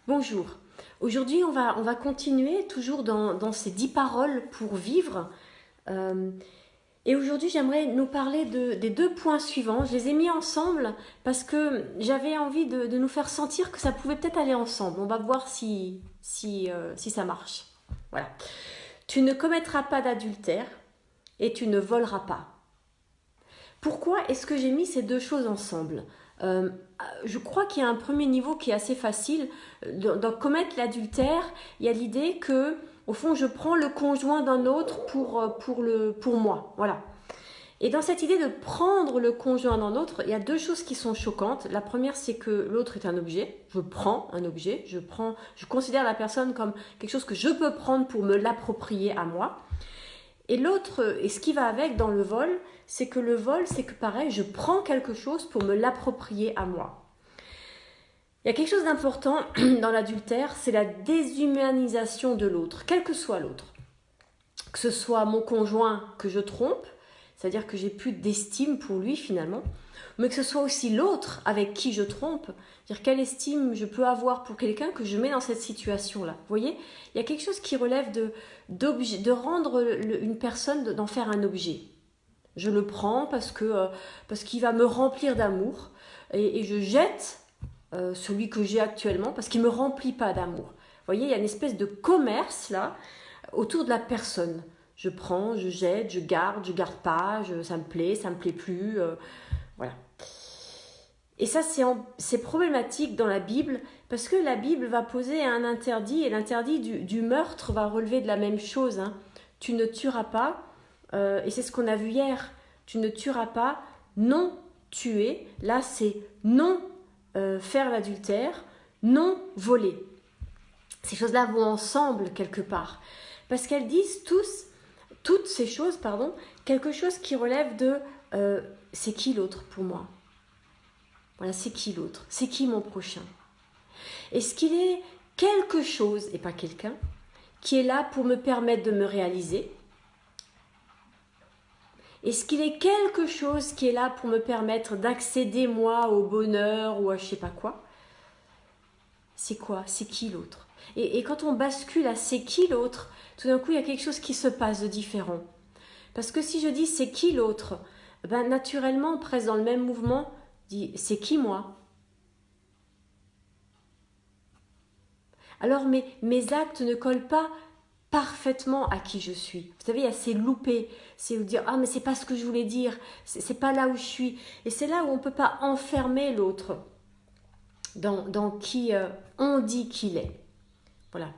Bonjour. Aujourd'hui, on va continuer toujours dans ces 10 paroles pour vivre. Euh, et aujourd'hui, j'aimerais nous parler des deux points suivants. Je les ai mis ensemble parce que j'avais envie de nous faire sentir que ça pouvait peut-être aller ensemble. On va voir si ça marche. Voilà. Tu ne commettras pas d'adultère et tu ne voleras pas. Pourquoi est-ce que j'ai mis ces deux choses ensemble? Euh, je crois qu'il y a un premier niveau qui est assez facile. Dans commettre l'adultère, il y a l'idée que, au fond, je prends le conjoint d'un autre pour moi. Voilà. Et dans cette idée de prendre le conjoint d'un autre, il y a deux choses qui sont choquantes. La première, c'est que l'autre est un objet. Je prends un objet. Je considère la personne comme quelque chose que je peux prendre pour me l'approprier à moi. Et l'autre, et ce qui va avec dans le vol, c'est que le vol, c'est que pareil, je prends quelque chose pour me l'approprier à moi. Il y a quelque chose d'important dans l'adultère, c'est la déshumanisation de l'autre, quel que soit l'autre. Que ce soit mon conjoint que je trompe, c'est-à-dire que j'ai plus d'estime pour lui finalement, mais que ce soit aussi l'autre avec qui je trompe, c'est-à-dire quelle estime je peux avoir pour quelqu'un que je mets dans cette situation-là. Vous voyez, il y a quelque chose qui relève de rendre une personne, d'en faire un objet. Je le prends parce qu'il va me remplir d'amour et je jette celui que j'ai actuellement parce qu'il ne me remplit pas d'amour. Vous voyez, il y a une espèce de commerce là autour de la personne. Je prends, je jette, je garde pas, ça me plaît plus, voilà. Et ça, c'est problématique dans la Bible parce que la Bible va poser un interdit et l'interdit du meurtre va relever de la même chose. Hein. Tu ne tueras pas, et c'est ce qu'on a vu hier. Tu ne tueras pas, non tuer. Là, c'est non faire l'adultère, non voler. Ces choses-là vont ensemble quelque part parce qu'elles disent toutes ces choses, pardon, quelque chose qui relève de c'est qui l'autre pour moi? Voilà, c'est qui l'autre? C'est qui mon prochain? Est-ce qu'il est quelque chose, et pas quelqu'un, qui est là pour me permettre de me réaliser? Est-ce qu'il est quelque chose qui est là pour me permettre d'accéder, moi, au bonheur ou à je sais pas quoi? C'est quoi? C'est qui l'autre? Et quand on bascule à c'est qui l'autre, tout d'un coup, il y a quelque chose qui se passe de différent. Parce que si je dis c'est qui l'autre, ben naturellement, presque dans le même mouvement, dit c'est qui moi? Alors mes actes ne collent pas parfaitement à qui je suis. Vous savez, il y a ces loupés, c'est vous dire ah mais c'est pas ce que je voulais dire, c'est pas là où je suis. Et c'est là où on ne peut pas enfermer l'autre dans qui on dit qu'il est. Voilà.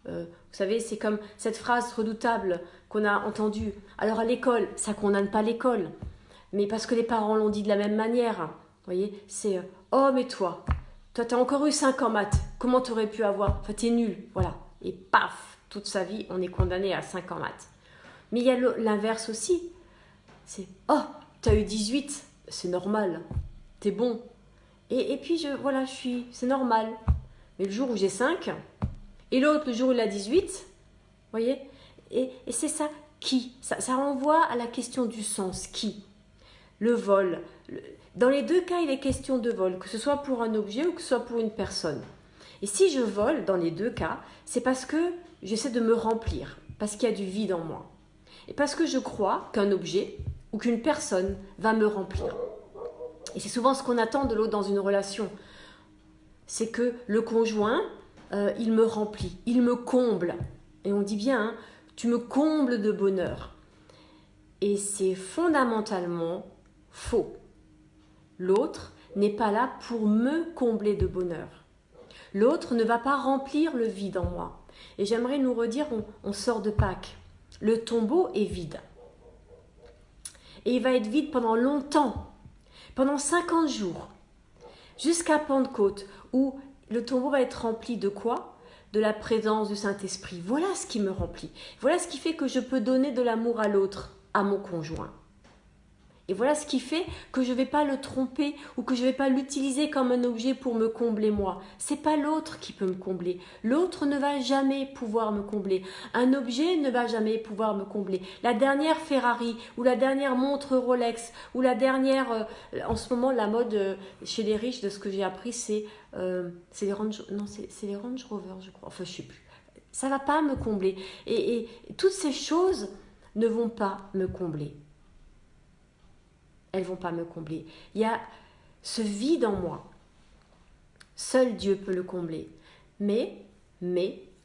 Vous savez, c'est comme cette phrase redoutable qu'on a entendue. Alors à l'école, ça condamne pas l'école, mais parce que les parents l'ont dit de la même manière. Vous voyez, c'est oh mais toi t'as encore eu 5 en maths, comment t'aurais pu avoir? Enfin t'es nul, voilà. Et paf, toute sa vie, on est condamné à 5 en maths. Mais il y a l'inverse aussi. C'est oh, t'as eu 18, c'est normal, t'es bon. Et puis voilà, c'est normal. Mais le jour où j'ai 5, et l'autre le jour où il a 18, vous voyez, et c'est ça, qui ça renvoie à la question du sens, qui? Le vol. Dans les deux cas, il est question de vol, que ce soit pour un objet ou que ce soit pour une personne. Et si je vole, dans les deux cas, c'est parce que j'essaie de me remplir, parce qu'il y a du vide en moi. Et parce que je crois qu'un objet ou qu'une personne va me remplir. Et c'est souvent ce qu'on attend de l'autre dans une relation. C'est que le conjoint, il me remplit, il me comble. Et on dit bien, hein, tu me combles de bonheur. Et c'est fondamentalement faux. L'autre n'est pas là pour me combler de bonheur. L'autre ne va pas remplir le vide en moi. Et j'aimerais nous redire, on sort de Pâques. Le tombeau est vide. Et il va être vide pendant longtemps, pendant 50 jours, jusqu'à Pentecôte, où le tombeau va être rempli de quoi? De la présence du Saint-Esprit. Voilà ce qui me remplit. Voilà ce qui fait que je peux donner de l'amour à l'autre, à mon conjoint. Et voilà ce qui fait que je ne vais pas le tromper ou que je ne vais pas l'utiliser comme un objet pour me combler moi. Ce n'est pas l'autre qui peut me combler. L'autre ne va jamais pouvoir me combler. Un objet ne va jamais pouvoir me combler. La dernière Ferrari ou la dernière montre Rolex ou la dernière... en ce moment, la mode chez les riches, de ce que j'ai appris, c'est les Range... Non, c'est les Range Rover, je crois. Enfin, je ne sais plus. Ça ne va pas me combler. Et toutes ces choses ne vont pas me combler. Elles ne vont pas me combler. Il y a ce vide en moi. Seul Dieu peut le combler. Mais,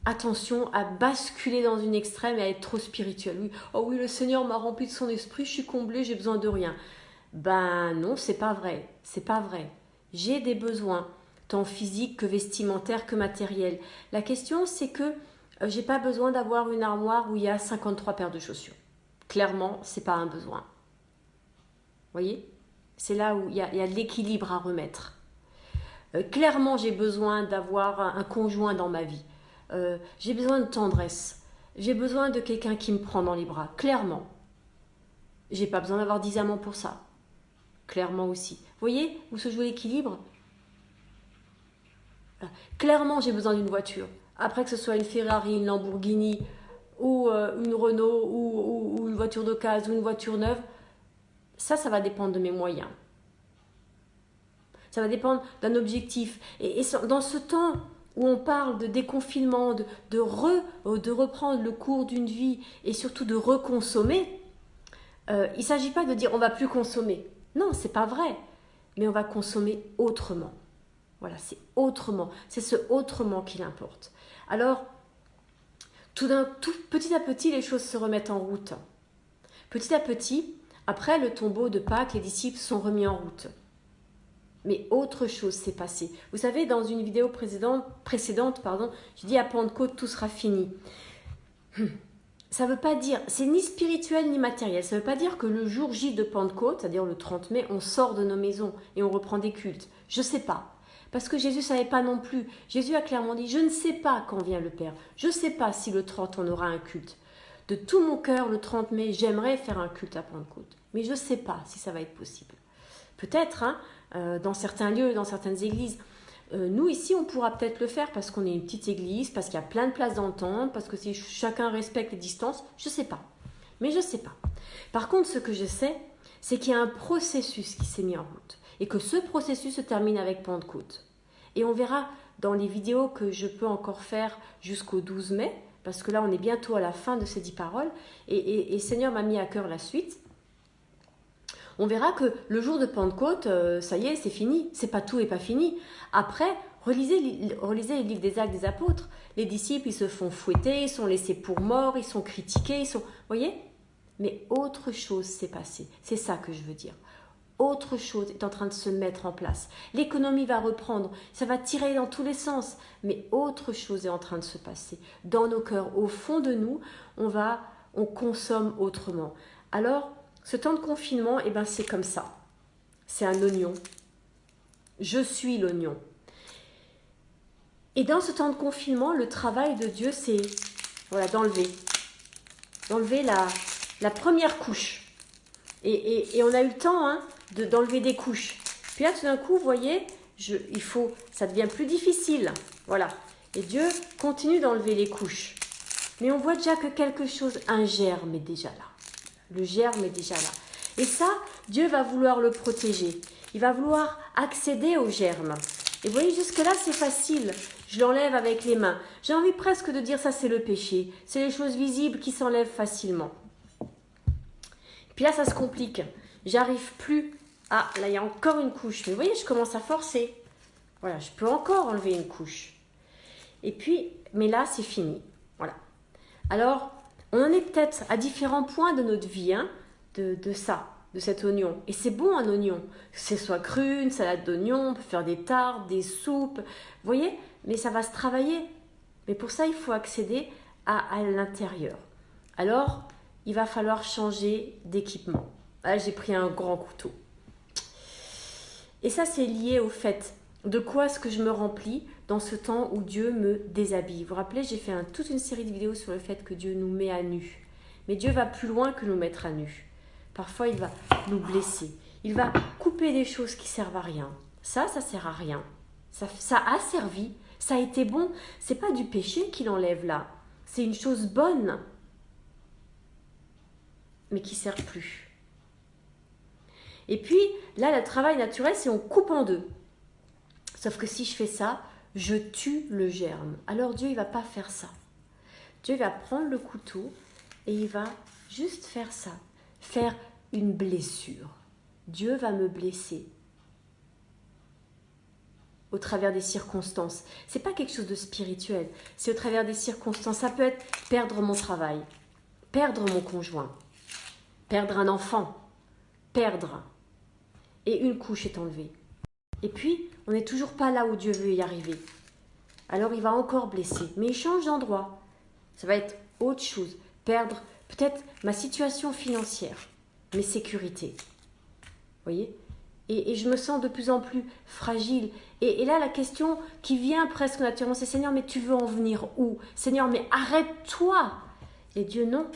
attention à basculer dans une extrême et à être trop spirituel. Oui, oh oui, le Seigneur m'a rempli de son esprit, je suis comblé, j'ai besoin de rien. Ben non, c'est pas vrai. C'est pas vrai. J'ai des besoins, tant physiques que vestimentaires que matériels. La question, c'est que j'ai pas besoin d'avoir une armoire où il y a 53 paires de chaussures. Clairement, c'est pas un besoin. Voyez, c'est là où il y a de l'équilibre à remettre. Clairement, j'ai besoin d'avoir un conjoint dans ma vie. J'ai besoin de tendresse. J'ai besoin de quelqu'un qui me prend dans les bras. Clairement. J'ai pas besoin d'avoir 10 amants pour ça. Clairement aussi. Vous voyez où se joue l'équilibre? Clairement, j'ai besoin d'une voiture. Après que ce soit une Ferrari, une Lamborghini, ou une Renault, ou une voiture d'occasion, ou une voiture neuve, ça va dépendre de mes moyens. Ça va dépendre d'un objectif. Et dans ce temps où on parle de déconfinement, de reprendre le cours d'une vie et surtout de reconsommer, il ne s'agit pas de dire on ne va plus consommer. Non, ce n'est pas vrai. Mais on va consommer autrement. Voilà, c'est autrement. C'est ce autrement qui importe. Alors, petit à petit, les choses se remettent en route. Petit à petit, après le tombeau de Pâques, les disciples sont remis en route. Mais autre chose s'est passé. Vous savez, dans une vidéo précédente, je dis à Pentecôte, tout sera fini. Ça ne veut pas dire, c'est ni spirituel ni matériel. Ça ne veut pas dire que le jour J de Pentecôte, c'est-à-dire le 30 mai, on sort de nos maisons et on reprend des cultes. Je ne sais pas. Parce que Jésus ne savait pas non plus. Jésus a clairement dit, je ne sais pas quand vient le Père. Je ne sais pas si le 30 on aura un culte. De tout mon cœur, le 30 mai, j'aimerais faire un culte à Pentecôte. Mais je ne sais pas si ça va être possible. Peut-être, dans certains lieux, dans certaines églises. Nous, ici, on pourra peut-être le faire parce qu'on est une petite église, parce qu'il y a plein de places dans le temple, parce que si chacun respecte les distances, je ne sais pas. Mais je ne sais pas. Par contre, ce que je sais, c'est qu'il y a un processus qui s'est mis en route. Et que ce processus se termine avec Pentecôte. Et on verra dans les vidéos que je peux encore faire jusqu'au 12 mai, parce que là, on est bientôt à la fin de ces 10 paroles, et Seigneur m'a mis à cœur la suite. On verra que le jour de Pentecôte, ça y est, c'est fini. C'est pas tout et pas fini. Après, relisez les livres des Actes des Apôtres. Les disciples, ils se font fouetter, ils sont laissés pour morts, ils sont critiqués, Vous voyez? Mais autre chose s'est passé. C'est ça que je veux dire. Autre chose est en train de se mettre en place. L'économie va reprendre, ça va tirer dans tous les sens, mais autre chose est en train de se passer. Dans nos cœurs, au fond de nous, on consomme autrement. Alors, ce temps de confinement, c'est comme ça. C'est un oignon. Je suis l'oignon. Et dans ce temps de confinement, le travail de Dieu, c'est d'enlever la première couche. Et on a eu le temps d'enlever des couches. Puis là, tout d'un coup, vous voyez, ça devient plus difficile. Voilà. Et Dieu continue d'enlever les couches. Mais on voit déjà que quelque chose, un germe est déjà là. Le germe est déjà là. Et ça, Dieu va vouloir le protéger. Il va vouloir accéder au germe. Et vous voyez, jusque-là, c'est facile. Je l'enlève avec les mains. J'ai envie presque de dire ça, c'est le péché. C'est les choses visibles qui s'enlèvent facilement. Puis là, ça se complique. J'arrive plus. Ah, là, il y a encore une couche. Mais vous voyez, je commence à forcer. Voilà, je peux encore enlever une couche. Et puis, mais là, c'est fini. Voilà. Alors, on en est peut-être à différents points de notre vie, de cet oignon. Et c'est bon, un oignon. Que ce soit cru, une salade d'oignon, on peut faire des tartes, des soupes. Vous voyez? Mais ça va se travailler. Mais pour ça, il faut accéder à l'intérieur. Alors, il va falloir changer d'équipement. Là, j'ai pris un grand couteau. Et ça, c'est lié au fait de quoi est-ce que je me remplis dans ce temps où Dieu me déshabille. Vous vous rappelez, j'ai fait toute une série de vidéos sur le fait que Dieu nous met à nu. Mais Dieu va plus loin que nous mettre à nu. Parfois, il va nous blesser. Il va couper des choses qui servent à rien. Ça sert à rien. Ça a servi, ça a été bon. C'est pas du péché qu'il enlève là. C'est une chose bonne, mais qui sert plus. Et puis, là, le travail naturel, c'est on coupe en deux. Sauf que si je fais ça, je tue le germe. Alors Dieu, il va pas faire ça. Dieu va prendre le couteau et il va juste faire ça. Faire une blessure. Dieu va me blesser au travers des circonstances. C'est pas quelque chose de spirituel, c'est au travers des circonstances. Ça peut être perdre mon travail, perdre mon conjoint, perdre un enfant, perdre. Et une couche est enlevée. Et puis, on n'est toujours pas là où Dieu veut y arriver. Alors il va encore blesser, mais il change d'endroit. Ça va être autre chose. Perdre peut-être ma situation financière, mes sécurités. Vous voyez ? Et je me sens de plus en plus fragile. Et là, la question qui vient presque naturellement, c'est Seigneur, mais tu veux en venir où? Seigneur, mais arrête-toi! Et Dieu, non,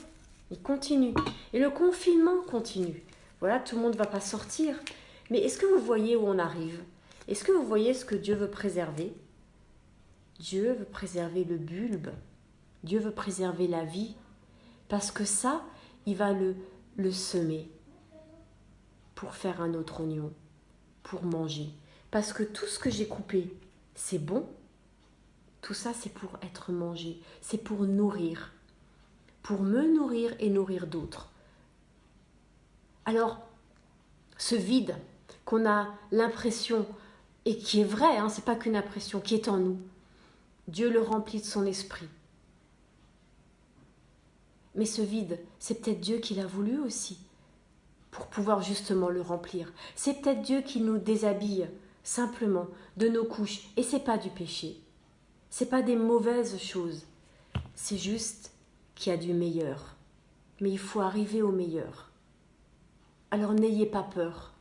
il continue. Et le confinement continue. Voilà, tout le monde ne va pas sortir. Mais est-ce que vous voyez où on arrive? Est-ce que vous voyez ce que Dieu veut préserver? Dieu veut préserver le bulbe. Dieu veut préserver la vie. Parce que ça, il va le semer pour faire un autre oignon, pour manger. Parce que tout ce que j'ai coupé, c'est bon. Tout ça, c'est pour être mangé. C'est pour nourrir. Pour me nourrir et nourrir d'autres. Alors, ce vide qu'on a l'impression, et qui est vrai, hein, c'est pas qu'une impression, qui est en nous, Dieu le remplit de son esprit. Mais ce vide, c'est peut-être Dieu qui l'a voulu aussi, pour pouvoir justement le remplir. C'est peut-être Dieu qui nous déshabille simplement de nos couches, et c'est pas du péché. C'est pas des mauvaises choses. C'est juste qu'il y a du meilleur. Mais il faut arriver au meilleur. Alors n'ayez pas peur.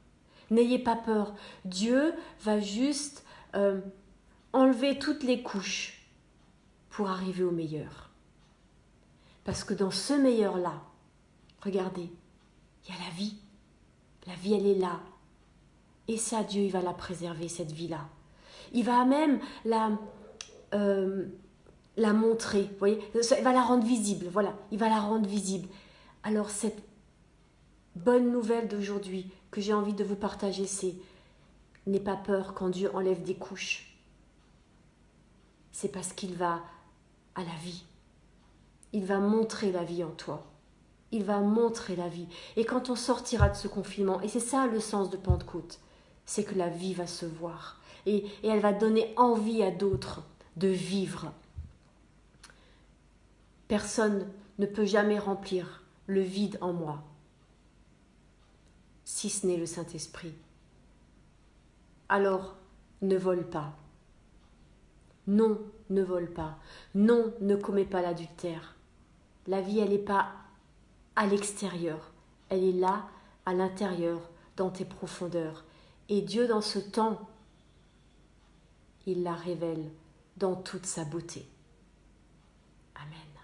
N'ayez pas peur. Dieu va juste enlever toutes les couches pour arriver au meilleur. Parce que dans ce meilleur-là, regardez, il y a la vie. La vie, elle est là. Et ça, Dieu, il va la préserver, cette vie-là. Il va même la montrer, vous voyez, il va la rendre visible, voilà, il va la rendre visible. Alors cette bonne nouvelle d'aujourd'hui que j'ai envie de vous partager, c'est n'aie pas peur quand Dieu enlève des couches. C'est parce qu'il va à la vie. Il va montrer la vie en toi. Il va montrer la vie. Et quand on sortira de ce confinement, et c'est ça le sens de Pentecôte, c'est que la vie va se voir. Et elle va donner envie à d'autres de vivre. Personne ne peut jamais remplir le vide en moi, si ce n'est le Saint-Esprit. Alors, ne vole pas. Non, ne vole pas. Non, ne commets pas l'adultère. La vie, elle n'est pas à l'extérieur. Elle est là, à l'intérieur, dans tes profondeurs. Et Dieu, dans ce temps, il la révèle dans toute sa beauté. Amen.